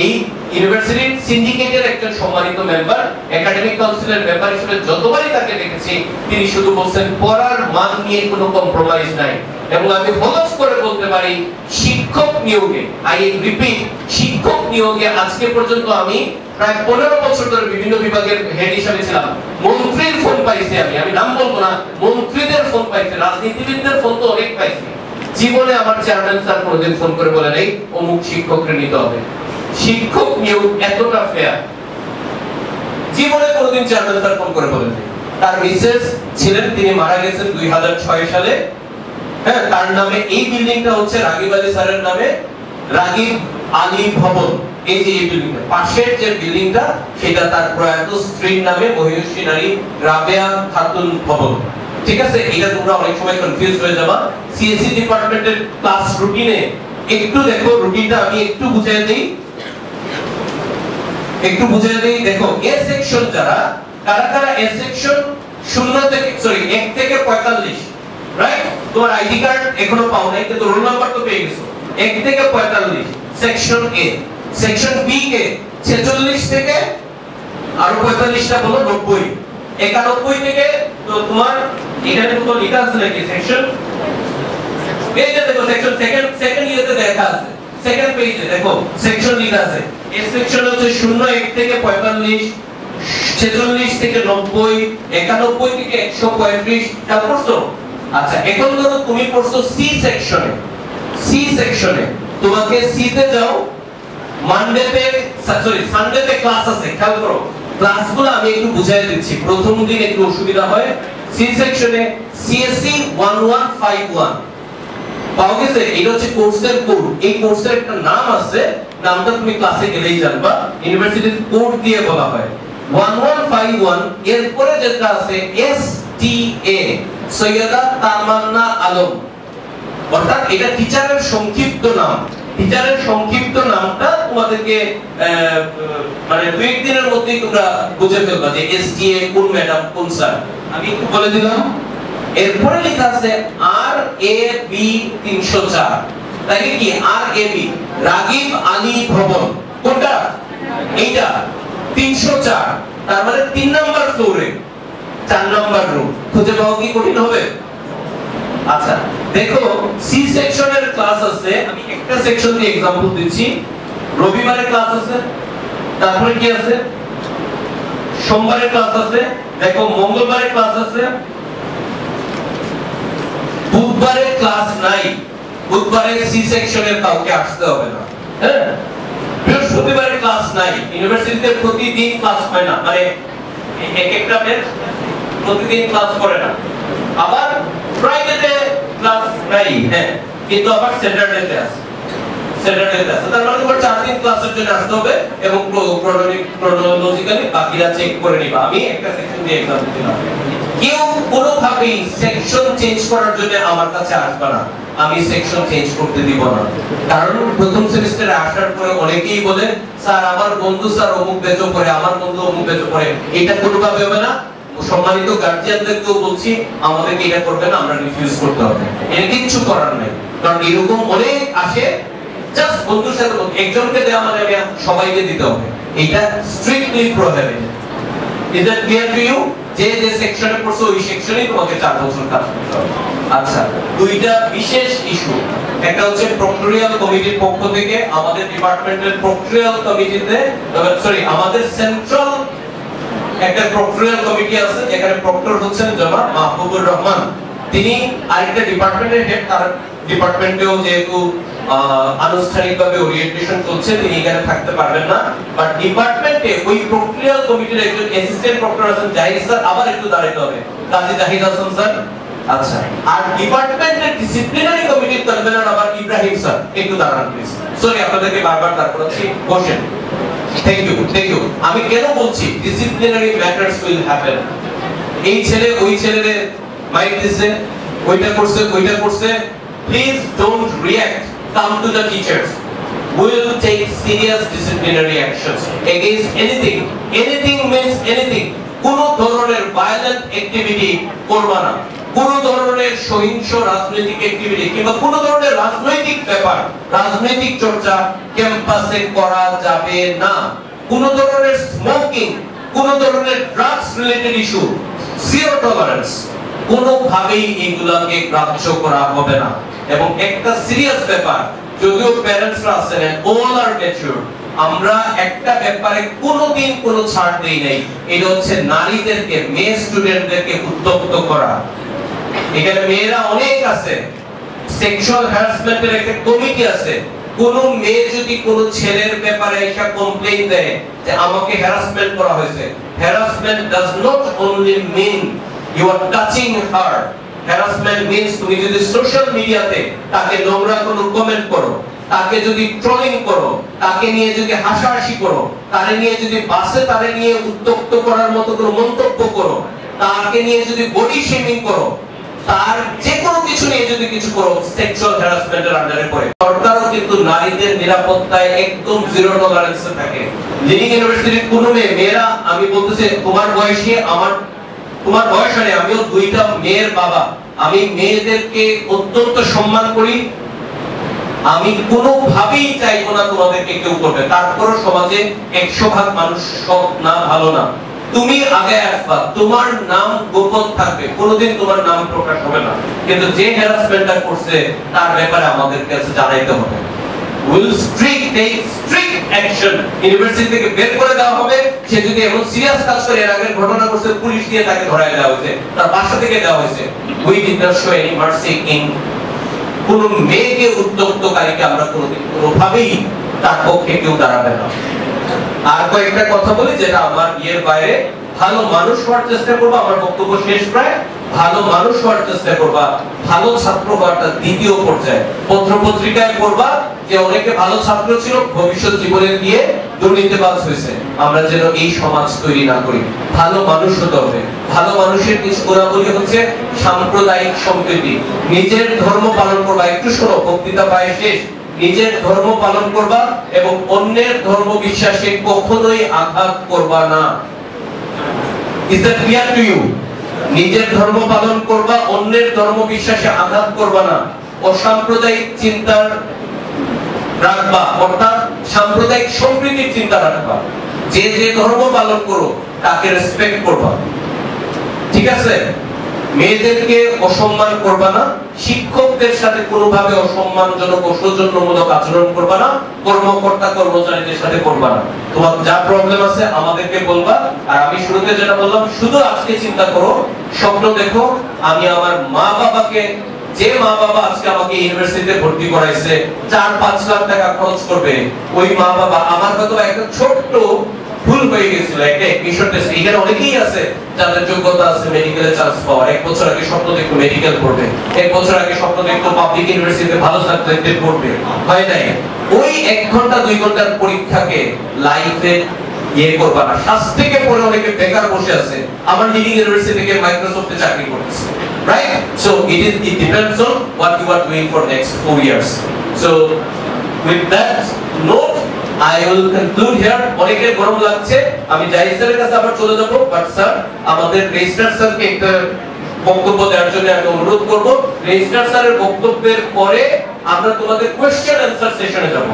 এই ইউনিভার্সিটির সিন্ডিকেটের একজন সম্মানিত মেম্বার, একাডেমিক কাউন্সিলের মেম্বার হিসেবে যতবারই তাকে দেখেছি, তিনি শুধু বলছেন পড়ার মান নিয়ে কোনো কম্প্রোমাইজ নাই। এবং আমি হলফ করে বলতে পারি, শিক্ষক নিয়োগে, আই রিপিট, শিক্ষক নিয়োগে আজকে পর্যন্ত আমি প্রায় 15 বছর ধরে বিভিন্ন বিভাগের হেড হিসেবে ছিলাম। মন্ত্রীর ফোন পাইছি, আমি নাম বলবো না, মন্ত্রীদের ফোন পাইছি, রাজনীতিবিদদের ফোন তো অনেক পাইছি। জীবনে আমার চেয়ারম্যান স্যার কোনোদিন ফোন করে বলে নাই অমুক শিক্ষককে নিতে হবে। শিক্ষক নিয়োগ এতটা ফেয়ার জীবনে কোনোদিন চেয়ারম্যান স্যার ফোন করে বলেন নাই। তার মিসেস ছিলেন, তিনি মারা গেছেন 2006 সালে। হ্যাঁ, তার নামে এই বিল্ডিংটা হচ্ছে রাগিব আলী স্যারের নামে, রাগিব আলী ভবন। এই যে এই বিল্ডিংটা, পাশের যে বিল্ডিংটা, সেটা তার প্রয়াত স্ত্রীর নামে, মহিষী নারী রাবেয়া খাতুন ভবন। ঠিক আছে, এটা তোমরা অনেক সময় কনফিউজ হয়ে যাবা। সিএসসি ডিপার্টমেন্টের ক্লাস রুটিনে একটু দেখো, রুটিনটা আমি একটু বুঝিয়ে দেই। দেখো এ সেকশন যারা, কারা এ সেকশন 1 থেকে 45, রাইট? তোমার আইডি কার্ড এখনো পাও নাই, কিন্তু রোল নাম্বার তো পেয়ে গেছো। 1 থেকে 45 সেকশন এ। সেকশন বি কে 46 থেকে আর 45টা বলো 90, 91 থেকে তো তোমার এখানে তো লেখা আছে নাকি সেকশন, এই যে দেখো সেকশন সেকেন্ড ইয়ারতে দেখা আছে, সেকেন্ড পেজে দেখো সেকশন লেখা আছে। এই সেকশন হচ্ছে 01 থেকে 45, 46 থেকে 90, 91 থেকে 135 টা পড়ছো। আচ্ছা, এখন ধরো তুমি পড়ছো সি সেকশনে, তোমাকে সি তে যাও। সানডেতে ক্লাস আছে, খেয়াল করো ক্লাসগুলো আমি একটু বুঝাই দিচ্ছি, প্রথম দিন একটু অসুবিধা হয়। সি সেকশনে সিএসসি 1151 পাওয়া গেছে, এটা হচ্ছে কোর্সের কোড। এই কোর্সের একটা নাম আছে, নামটা তুমি ক্লাসে গেলেই জানবা, ইউনিভার্সিটির কোড দিয়ে বলা হয় 1151। এরপরে যেটা আছে এসটিএ, সৈয়দা তামান্না আলম, অর্থাৎ এটা টিচারের সংক্ষিপ্ত নাম। টিচারের সংক্ষিপ্ত নামটা তোমাদেরকে মানে 2-1 দিনের মধ্যেই তোমরা বুঝে ফেলবা যে এসটিএ কোন ম্যাডাম কোন স্যার, আমি একটু বলে দিলাম। এরপরে লেখা আছে আর এ বি 304, তাই কি আর এ বি রাগিব আলী ভবন, কোনটা এইটা 304, তার মানে 3 নাম্বার ফ্লোরে 4 নাম্বার রুম। খুঁজে পাওয়া কি কঠিন হবে? আচ্ছা দেখো, সি সেকশনের ক্লাস আছে, আমি একটা সেকশন দিয়ে एग्जांपल দিচ্ছি। রবিবারে ক্লাস আছে, তারপরে কি আছে, সোমবারে ক্লাস আছে, দেখো মঙ্গলবারে ক্লাস আছে, বুধবারে ক্লাস নাই, বুধবারে সি সেকশনের কাউকে আসতে হবে না, হ্যাঁ। বৃহস্পতিবারে ক্লাস নাই, ইউনিভার্সিটিতে প্রতিদিন ক্লাস হয় না, মানে এক একটা ব্যাচ প্রতিদিন ক্লাস করে না। আবার ফ্রাইডেতে ক্লাস নাই, হ্যাঁ, কিন্তু আবার স্যাটারডেতে আছে, স্যাটারডেতে আছে, তার মানে তোমার 4 দিন ক্লাসের জন্য আসতে হবে এবং ক্রোনোলজিক্যালি বাকিরা চেক করে নিবা। আমি একটা সেকশন দিয়ে एग्जांपल দিলাম। কেউ কোনোভাবেই সেকশন চেঞ্জ করার জন্য আমার কাছে আসবে না, আমি সেকশন চেঞ্জ করতে দিব না। কারণ প্রথম সেমিস্টারে আসার পরে অনেকেই বলে স্যার আমার বন্ধু স্যার অমুক ব্যাচে পড়ে, আমার বন্ধু অমুক ব্যাচে পড়ে, এটা কোনোভাবে হবে না। সম্মানিত গার্জিয়ানদেরকেও বলছি আমাদেরকে এটা করবে না, আমরা রিফিউজ করতে হবে, এর কিছু করার নাই। কারণ এরকম অনেক আসে জাস্ট বন্ধুর সাথে, একজনকে দেওয়া মানে সবাইকে দিতে হবে, এটা strictly prohibited. Is that clear to you? যে যে সেকশনে পড়ছো ওই সেকশনেই তোমাকে 4 বছর কাজ করতে হবে। আচ্ছা, দুইটা বিশেষ ইস্যু, একটা হচ্ছে প্রক্টোরিয়াল কমিটির পক্ষ থেকে আমাদের ডিপার্টমেন্টের প্রক্টোরিয়াল কমিটিতে, সরি আমাদের সেন্ট্রাল একটা প্রক্টোরিয়াল কমিটি আছে যেখানে প্রক্টর হচ্ছেন জনাব মাহবুবুর রহমান, তিনি আরেকটা ডিপার্টমেন্টের হেড, তার ডিপার্টমেন্টেও যেহেতু আনুষ্ঠানিকভাবে ওরিয়েন্টেশন চলছে তিনি এখানে থাকতে পারবেন না, বাট ডিপার্টমেন্টে ওই প্রক্টোরিয়াল কমিটির একজন অ্যাসিস্ট্যান্ট প্রক্টর আছেন জাহিদ স্যার, আবার একটু দাঁড়াতে হবে, কাজী জাহিদ হাসান স্যার। আচ্ছা, আর ডিপার্টমেন্টের ডিসিপ্লিনারি কমিটির কনভেনর আবার ইব্রাহিম স্যার, একটু দাঁড়ান প্লিজ। সরি আপনাদেরকে বারবার দাঁড় করাচ্ছি, বসেন। Thank you, thank you. আমি কেন বলছি ডিসিপ্লিনারি ম্যাটারস উইল হ্যাপেন, এই ছেলে ওই ছেলেরে মাইক দিছে, ওইটা করছে ওইটা করছে, please don't react, come to the teachers, we will take serious disciplinary actions against anything, anything means anything, কোন ধরনের ভায়োলেন্ট অ্যাক্টিভিটি করবা না, কোন ধরনের সহিংস রাজনৈতিক অ্যাক্টিভিটি কিংবা কোন ধরনের রাজনৈতিক ব্যাপার, রাজনৈতিক চর্চা ক্যাম্পাসে করা যাবে না, কোন ধরনের স্মোকিং, কোন ধরনের drugs related issue, zero tolerance, কোনোভাবেই এগুলোকে গ্রাহ্য করা হবে না। এবং একটা সিরিয়াস ব্যাপার, যদিও প্যারেন্টসরা আছেন অল আর ম্যাচিউর, আমরা একটা ব্যাপারে কোনোদিন কোনো ছাড় দেই নাই, এটা হচ্ছে নারীদেরকে, মেয়ে স্টুডেন্টদেরকে উত্তক্ত করা। এখানে মেয়েরা অনেক আছে, সেক্সুয়াল হ্যারাসমেন্টের একটা কমিটি আছে, কোন মেয়ে যদি কোন ছেলের ব্যাপারে এসে কমপ্লেইন দেয় যে আমাকে হ্যারাসমেন্ট করা হয়েছে, harassment does not only mean you are touching her, harassment means তুমি যদি সোশ্যাল মিডিয়াতে তাকে নোংরা কোনো কমেন্ট করো, তাকে যদি ট্রলিং করো, তাকে নিয়ে যদি হাসাহাসি করো, তারে নিয়ে যদি বাসে তারে নিয়ে উত্তক্ত করার মতো কোনো মন্তব্য করো, তাকে নিয়ে যদি বডি শেমিং করো, তার যে কোনো কিছু নিয়ে যদি কিছু করো, সেক্সুয়াল হ্যারাসমেন্টের আন্ডারে পড়ে। সরকারও কিন্তু নারীদের নিরাপত্তায় একদম জিরো টলারেন্সে থাকে। লিডিং ইউনিভার্সিটির কোনো মেয়েরা, আমি বলতেছি তোমার বয়সে আমার, তোমার বয়স নেই, আমিও 2টা মেয়ের বাবা, আমি মেয়েদেরকে অত্যন্ত সম্মান করি, আমি কোনোভাবেই চাইবো না তোমাদেরকে কেউ করবে। তারপরও সমাজে 100 ভাগ মানুষ সব না, ভালো না, তুমি আগে আসবা, তোমার নাম গোপন থাকবে, কোনোদিন তোমার নাম প্রকাশ হবে না, কিন্তু যে হ্যারাসমেন্টটা করছে তার ব্যাপারে আমাদের কাছে জানাইতে হবে। Will take strict action, university থেকে বের করে দেওয়া হবে, সে যদি এমন সিরিয়াস কাজ করে, এর আগের ঘটনা করছে, পুলিশ দিয়ে তাকে ধরায় দেওয়া হয়েছে, তার বাসা থেকে দেওয়া হয়েছে। We did not show any mercy in, কোন মেয়েকে উত্তক্তকারীকে আমরা কোনোভাবেই তার পক্ষে কেউ দাঁড়াবে না। আর কয়েকটা কথা বলি যেটা আমার ইয়ের বাইরে, ভালো মানুষ হওয়ার চেষ্টা করবো, আমার বক্তব্য শেষ প্রায়। ভালো মানুষ হওয়ার চেষ্টা করবা, ভালো ছাত্র হওয়াটা দ্বিতীয় পর্যায়ে। পত্র পত্রিকায় পড়বা যে অনেকে ভালো ছাত্র ছিল, ভবিষ্যৎ জীবনে গিয়ে দুর্নীতিবাজ হয়েছে। আমরা যেন এই সমাজ তৈরি না করি, ভালো মানুষ হতে হবে। ভালো মানুষের কিছু গুণাবলী হচ্ছে সাম্প্রদায়িক সম্প্রীতি, নিজের ধর্ম পালন করবা। একটু শোনো, বক্তৃতা প্রায় শেষ। নিজের ধর্ম পালন করবা এবং অন্যের ধর্ম বিশ্বাসে কখনোই আঘাত করবা না। Is that clear to you? নিজের ধর্ম পালন করবা, অন্যের ধর্ম বিশ্বাসে আঘাত করবা না। অসাম্প্রদায়িক চিন্তার রাখবা, অর্থাৎ সাম্প্রদায়িক সম্প্রীতির চিন্তা রাখবা। যে যে ধর্ম পালন করো তাকে রেসপেক্ট করবা, ঠিক আছে? মেয়েদেরকে অসম্মান করবা না, শিক্ষকদের সাথে কোনোভাবে অসম্মানজনক ও সৌজন্যমূলক আচরণ করবা না, কর্মকর্তা কর্মচারীদের সাথে করবা না। তোমার যা প্রবলেম আছে আমাদেরকে বলবা। আর আমি শুরুতে যেটা বললাম, শুধু আজকে চিন্তা করো, স্বপ্ন দেখো আমি আমার মা বাবাকে, যে মা বাবা আজকে আমাকে ইউনিভার্সিটিতে ভর্তি করাইছে, 4-5 লাখ টাকা খরচ করবে, ওই মা বাবা আমার হয়তো একটা ছোট্ট ভুল হয়ে গেছিল, একটা এডমিশন টেস্ট, এখানে অনেকেই আছে যাদের যোগ্যতা আছে মেডিকেলে চান্স পাওয়ার। 1 বছর আগে স্বপ্ন দেখতো মেডিকেল পড়বে, 1 বছর আগে স্বপ্ন দেখতো পাবলিক ইউনিভার্সিটিতে ভালো সাবজেক্টে পড়বে, হয় নাই। ওই 1 ঘন্টা 2 ঘন্টার পরীক্ষাকে লাইফে ইয়ে করবা না। শাস্ত্রকে পড়ে অনেকে বেকার বসে আছে, আমার লিডিং ইউনিভার্সিটি থেকে মাইক্রোসফটে চাকরি করতেছে, right? So it depends on what you are doing for next 4 years. So with that note I will conclude here. অনেকের গরম লাগছে, আমি জাহিদ স্যারের কাছে আবার চলে যাব, বাট স্যার আমাদের রেজিস্ট্রার স্যারকে একটা বক্তব্য দেওয়ার জন্য আমি অনুরোধ করব। রেজিস্ট্রার স্যারের বক্তব্যের পরে আমরা তোমাদের কোশ্চেন অ্যানসার সেশনে যাব।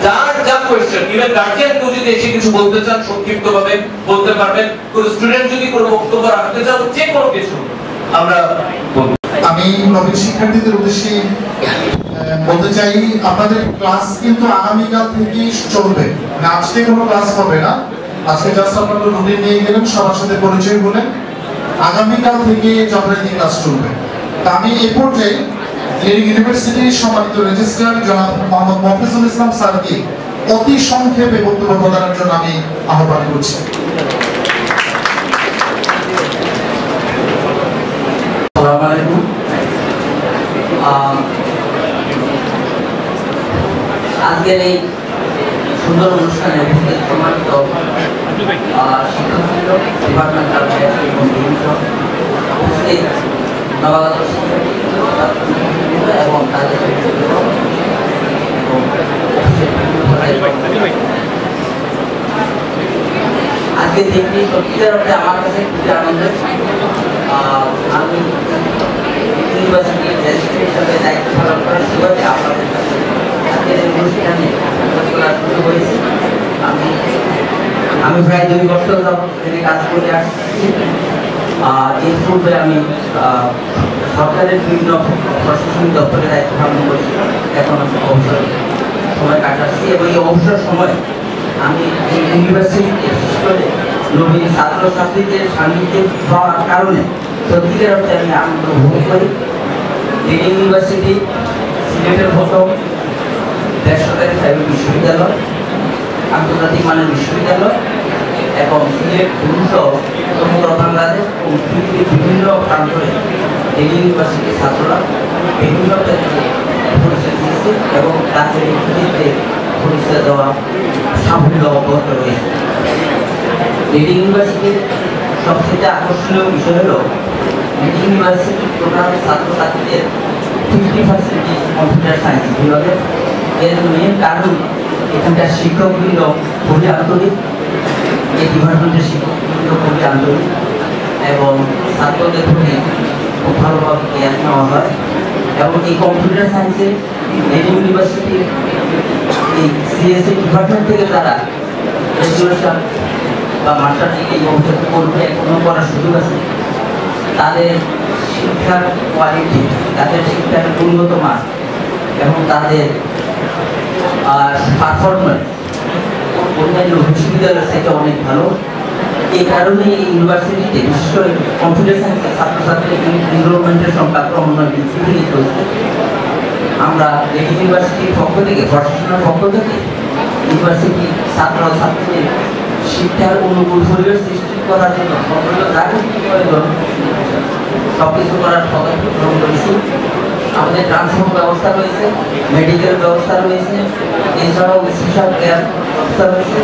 যার যা কোশ্চেন, ইভেন গার্জিয়ান কেউ যদি এসে কিছু বলতে চান সংক্ষিপ্তভাবে বলতে পারবেন, কোন স্টুডেন্ট যদি কোনো বক্তব্য রাখতে চান, যে কোনো কিছু আমরা বলবো। আমি নবীন শিক্ষার্থীদের উদ্দেশ্যে বলতে চাই, আপনাদের ক্লাস কিন্তু আগামীকাল থেকে চলবে, মানে আজকে কোনো ক্লাস হবে না। আজকে জাস্ট আপনারা রুটিন নিয়ে গেলেন, সবার সাথে পরিচয় বলেন। আগামীকাল থেকে যথারীতি ক্লাস চলবে। তা আমি এই পর্যায়ে লিডিং ইউনিভার্সিটির সম্মানিত রেজিস্ট্রার জনাব মোহাম্মদ মফিজুল ইসলাম স্যারকে অতি সংক্ষেপে বক্তব্য প্রদানের জন্য আমি আহ্বান করছি। আসসালামু আলাইকুম। আজকের এই সুন্দর অনুষ্ঠানে উপস্থিত সম্মানিত শিক্ষকবৃন্দ, ডিপার্টমেন্টাল হেড এবং উপস্থিত নবাগত শিক্ষার্থীবৃন্দ এবং তাদের আজকের দিনটি সত্যিকার অর্থে আমার কাছে খুবই আনন্দের। আমি ইউনিভার্সিটির রেজিস্ট্রার হিসাবে দায়িত্ব পালন করার সুবাদে আপনাদের কাছে আজকের এই অনুষ্ঠানে শুরু হয়েছে। আমি প্রায় 2 বছর যাবত এখানে কাজ করে আসছি। এর পূর্বে আমি সরকারের বিভিন্ন প্রশাসনিক দপ্তরে দায়িত্ব পালন করেছি। এখন আমি অবসর সময় কাটাচ্ছি এবং এই অবসর সময় আমি এই ইউনিভার্সিটিতে বিশেষ করে নবীন ছাত্রছাত্রীদের সান্নিধ্যে হওয়ার কারণে সত্যিকার অর্থে আমি আনন্দ উপভোগ করি। লিডিং ইউনিভার্সিটি সিলেটের প্রথম বেসরকারি প্রাইভেট বিশ্ববিদ্যালয়, আন্তর্জাতিক মানের বিশ্ববিদ্যালয় এবং সিলেট সহ সমগ্র বাংলাদেশ এবং পৃথিবীর বিভিন্ন প্রান্তরে লিডিং ইউনিভার্সিটির ছাত্ররা বিভিন্ন ক্ষেত্রে পরিচয় দিয়েছে এবং তাদের এই কৃতিত্বে পরিচয় দেওয়া সাফল্য অব্যাহত রয়েছে। লিডিং ইউনিভার্সিটির সবচেয়ে আকর্ষণীয় বিষয় হল লিডিং ইউনিভার্সিটির টোটাল ছাত্রছাত্রীদের 50% কম্পিউটার সায়েন্স বিভাগে। এর মেন কারণ এখানকার শিক্ষকবৃন্দ খুবই আন্তরিক, এই ডিপার্টমেন্টের শিক্ষকবৃন্দ খুবই আন্তরিক এবং ছাত্রদের প্রতি খুব ভালোভাবে কেয়ার নেওয়া হয়। এবং এই কম্পিউটার সায়েন্সে লিডিং ইউনিভার্সিটির এই সিএসসি ডিপার্টমেন্ট থেকে তারা গ্র্যাজুয়েশন বা মাস্টার ডিগ্রি ভবিষ্যতে করবে, এখনো করার সুযোগ আছে। তাদের শিক্ষার কোয়ালিটি, তাদের শিক্ষার গুণগত মান এবং তাদের পারফরমেন্স অন্যান্য বিশ্ববিদ্যালয়ের থেকে অনেক ভালো। এই কারণে এই ইউনিভার্সিটিতে বিশেষ করে কম্পিউটার সায়েন্সের ছাত্রছাত্রীর এনরোলমেন্টের সংখ্যা ক্রমান্বয়ে বৃদ্ধি চলছে। আমরা লিডিং ইউনিভার্সিটির পক্ষ থেকে, প্রশাসনের পক্ষ থেকে ইউনিভার্সিটির ছাত্রছাত্রীদের শিক্ষার অনুকূল পরিবেশ সৃষ্টি করার জন্য প্রয়োজন সবকিছু করার পদক্ষেপ গ্রহণ করেছি। আমাদের ট্রান্সপোর্ট ব্যবস্থা রয়েছে, মেডিকেল ব্যবস্থা রয়েছে, এছাড়াও স্পেশাল কেয়ার ব্যবস্থা রয়েছে।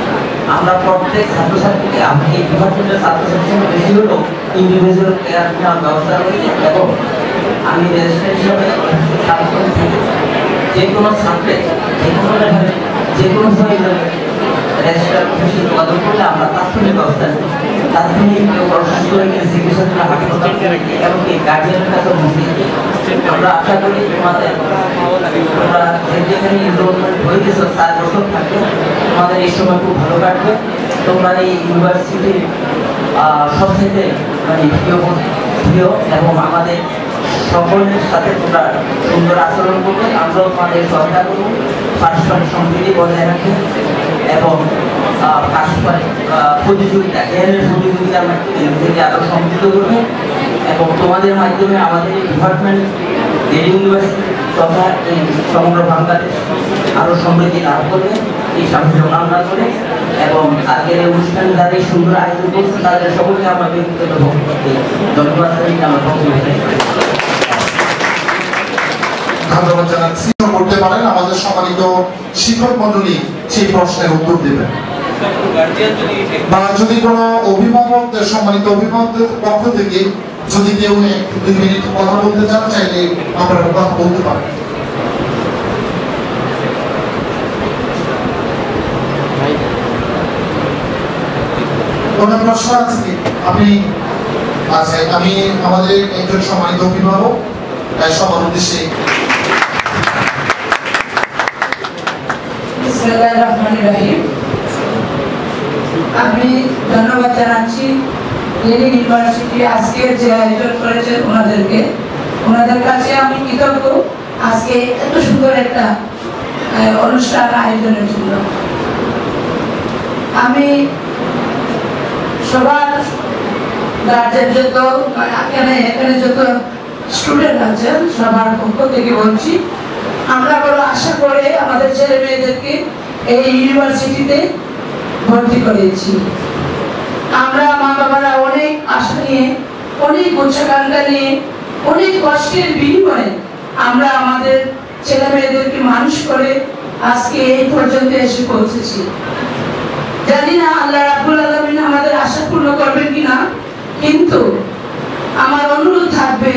আমরা প্রত্যেক ছাত্রছাত্রীকে, আমি এই ডিপার্টমেন্টের ছাত্রছাত্রীর বেশি হলেও ইন্ডিভিজুয়াল কেয়ার নেওয়ার ব্যবস্থা রয়েছে। এবং আমি রেজিস্ট্রার হিসাবে ছাত্রছাত্রী থেকে যে কোনো ছাত্রের যে কোনো লেভেলে যে কোনো রেজিস্ট্রার অফিসে যোগাযোগ করলে আমরা তাৎক্ষণিক ব্যবস্থা নিই। তাৎক্ষণিক অসুস্থ হয়ে গেলে চিকিৎসার জন্য হাসপাতাল এমনকি গার্জিয়ানের কাছে মুক্তি। আমরা আশা করি তোমরা যেখানে ইনরোলমেন্ট হয়ে গেছো 4 বছর থাকবে, তোমাদের এই সময় খুব ভালো কাটবে। তোমরা এই ইউনিভার্সিটির সবথেকে প্রিয় এবং আমাদের সকলের সাথে তোমরা সুন্দর আচরণ করবে। আমরাও তোমাদের সহায়তা করবো, পারস্পরিক সম্প্রীতি বজায় রাখবে এবং পারস্পরিক প্রতিযোগিতা, জ্ঞানের প্রতিযোগিতার মাধ্যমে নিজেকে আরও সমৃদ্ধ করবে এবং তোমাদের মাধ্যমে আমাদের এই ডিপার্টমেন্ট ইউনিভার্সিটি তথা এই সমগ্র বাংলাদেশ আরও সমৃদ্ধি লাভ করবে এই সাহায্য কামনা করে। এবং আজকের এই অনুষ্ঠানে যারা এই সুন্দর আয়োজন করছে তাদের সকলকে আমরা ব্যক্তিগত বক্তব্য ধন্যবাদ জানিয়ে আমার বক্তব্য শেষ করি। ধন্যবাদ জানাচ্ছি। করতে পারেন আমাদের সম্মানিত শিক্ষক মন্ডলী সেই প্রশ্নের উত্তর দেবেন, বা যদি কোনো অভিভাবকদের, সম্মানিত অভিভাবকদের পক্ষ থেকে যদি কেউ 1-2 মিনিট কথা বলতে চান, চাইলে আপনারা কথা বলতে পারেন। কোনো প্রশ্ন আছে কি? আপনি আচ্ছা, আমি আমাদের একজন সম্মানিত অভিভাবক সবার উদ্দেশ্যে আমি ধন্যবাদ জানাচ্ছি লেডি ইউনিভার্সিটি আজকের যে আয়োজন করেছে ওনাদের কাছে আমি কৃতজ্ঞ আজকে এত সুন্দর একটা অনুষ্ঠান আয়োজনের জন্য। আমি সবার গার্জেন যত এখানে যত স্টুডেন্ট আছেন সবার পক্ষ থেকে বলছি, আমরা বড় আশা করে আমাদের ছেলে মেয়েদেরকে এই ইউনিভার্সিটিতে ভর্তি করেছি। আমরা মা বাবারা অনেক আশা নিয়ে, অনেক উচ্চাকাঙ্ক্ষা নিয়ে, অনেক কষ্টের বিনিময়ে আমরা আমাদের ছেলে মেয়েদেরকে মানুষ করে আজকে এই পর্যন্ত এসে পৌঁছেছি। জানি না আল্লাহ রাব্বুল আলামিন আমাদের আশা পূর্ণ করবেন কিনা, কিন্তু আমার অনুরোধ থাকবে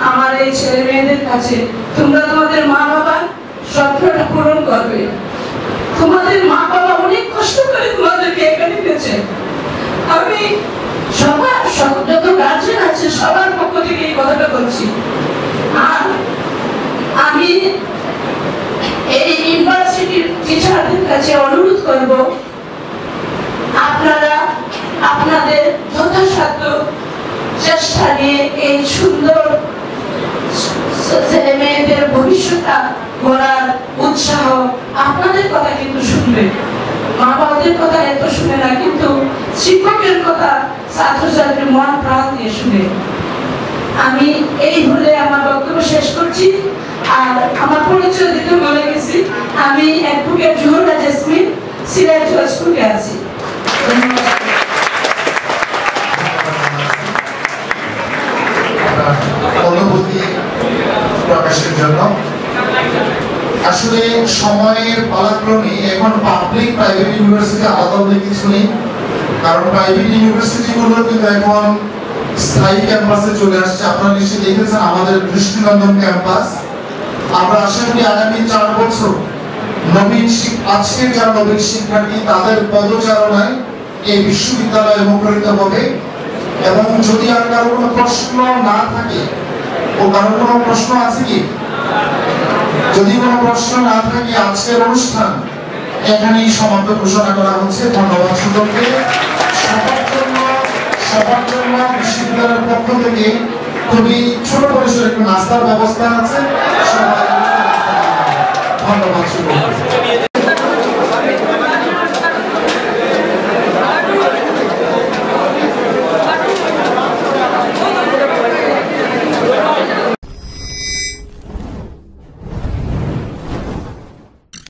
আমার এই ছেলে মেয়েদের কাছে, তোমরা তোমাদের মা বাবার স্বপ্নটা পূরণ করবে। তোমাদের মা বাবা অনেক কষ্ট করে তোমাদেরকে এখানে এনেছে। আমি সবার যত গার্জেন আছে সবার পক্ষ থেকে এই কথাটা বলছি। আর আমি এই ইউনিভার্সিটির টিচারদের কাছে অনুরোধ করব, আপনারা আপনাদের যথাসাধ্য চেষ্টা নিয়ে এই সুন্দর ছেলে মেয়েদের ভবিষ্যৎটা গড়ার উৎসাহ, আপনাদের কথা কিন্তু শুনবে, মা বাবাদের কথা এত শুনে না, কিন্তু শিক্ষকের কথা ছাত্রছাত্রী মন প্রাণ দিয়ে শুনে। আমি এই বলে আমার বক্তব্য শেষ করছি। আর আমার পরিচয় দিতে বলে গেছি, আমি অ্যাডভোকেট জোহরা জেসমিন, সিলেট জজ কোর্টে আছি। অনুভূতি প্রকাশের জন্য আসলে সময়ের পালাক্রমে এখন পাবলিক প্রাইভেট ইউনিভার্সিটি আলাদা বলে কিছু নেই, কারণ প্রাইভেট ইউনিভার্সিটি গুলো কিন্তু এখন স্থায়ী ক্যাম্পাসে চলে আসছে। আপনারা নিশ্চয়ই দেখেছেন আমাদের দৃষ্টিনন্দন ক্যাম্পাস। আমরা আশা করি আগামী 4 বছর আজকের যারা নবীন শিক্ষার্থী তাদের পদচারণায় এই বিশ্ববিদ্যালয় মুখরিত হবে। এবং যদি আর কারো কোনো প্রশ্ন না থাকে, ও কারো কোনো প্রশ্ন আছে কি? যদি কোনো প্রশ্ন না থাকে আজকের অনুষ্ঠান এখানেই সমাপ্ত ঘোষণা করা হচ্ছে। ধন্যবাদ সকলকে। সবার জন্য বিশ্ববিদ্যালয়ের পক্ষ থেকে খুবই ছোট পরিসরে একটু নাস্তার ব্যবস্থা আছে। সবাই ধন্যবাদ সকলকে।